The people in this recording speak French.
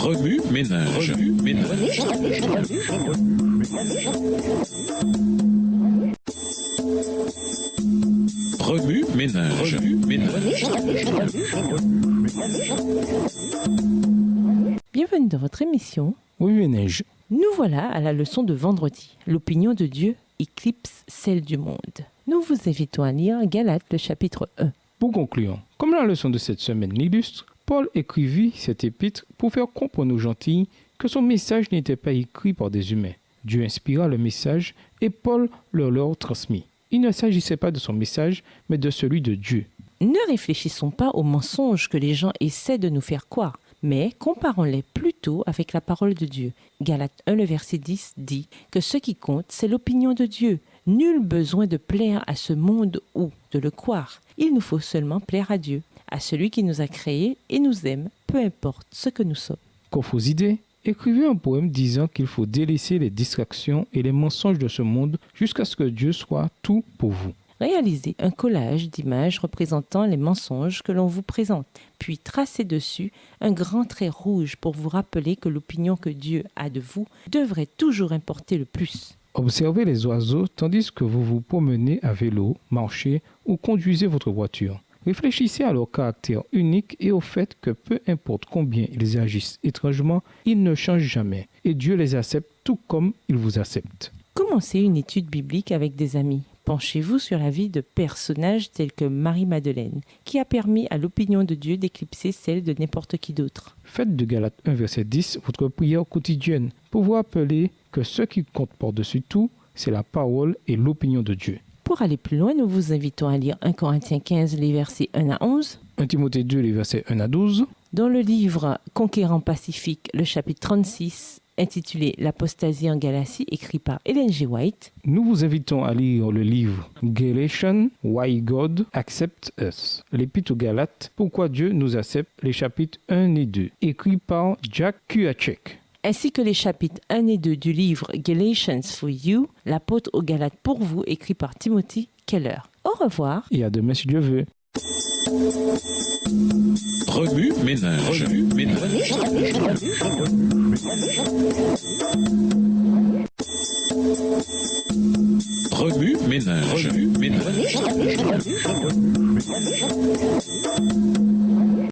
Remue ménage. Remue ménage. Bienvenue dans votre émission. Oui, ménage. Nous voilà à la leçon de vendredi. L'opinion de Dieu éclipse celle du monde. Nous vous invitons à lire Galates, le chapitre 1. Pour conclure, comme la leçon de cette semaine l'illustre, Paul écrivit cet épître pour faire comprendre aux gentils que son message n'était pas écrit par des humains. Dieu inspira le message et Paul leur transmit. Il ne s'agissait pas de son message, mais de celui de Dieu. Ne réfléchissons pas aux mensonges que les gens essaient de nous faire croire, mais comparons-les plutôt avec la parole de Dieu. Galates 1, le verset 10 dit que ce qui compte, c'est l'opinion de Dieu. Nul besoin de plaire à ce monde ou de le croire. Il nous faut seulement plaire à Dieu, à celui qui nous a créés et nous aime, peu importe ce que nous sommes. Quant aux idées, écrivez un poème disant qu'il faut délaisser les distractions et les mensonges de ce monde jusqu'à ce que Dieu soit tout pour vous. Réalisez un collage d'images représentant les mensonges que l'on vous présente, puis tracez dessus un grand trait rouge pour vous rappeler que l'opinion que Dieu a de vous devrait toujours importer le plus. Observez les oiseaux tandis que vous vous promenez à vélo, marchez ou conduisez votre voiture. Réfléchissez à leur caractère unique et au fait que peu importe combien ils agissent étrangement, ils ne changent jamais et Dieu les accepte tout comme il vous accepte. Commencez une étude biblique avec des amis. Penchez-vous sur la vie de personnages tels que Marie-Madeleine, qui a permis à l'opinion de Dieu d'éclipser celle de n'importe qui d'autre. Faites de Galates 1, verset 10 votre prière quotidienne pour vous rappeler que ce qui compte par-dessus tout, c'est la parole et l'opinion de Dieu. Pour aller plus loin, nous vous invitons à lire 1 Corinthiens 15, les versets 1 à 11. 1 Timothée 2, les versets 1 à 12. Dans le livre Conquérant Pacifique, le chapitre 36, intitulé L'apostasie en Galatie, écrit par Ellen G. White. Nous vous invitons à lire le livre Galatians, Why God Accepts Us. L'épître aux Galates, Pourquoi Dieu nous accepte, les chapitres 1 et 2, écrit par Jack Kuachek. Ainsi que les chapitres 1 et 2 du livre Galatians for You, l'apôtre aux Galates pour vous, écrit par Timothy Keller. Au revoir. Et à demain si Dieu veut. Remue ménage. Remue ménage.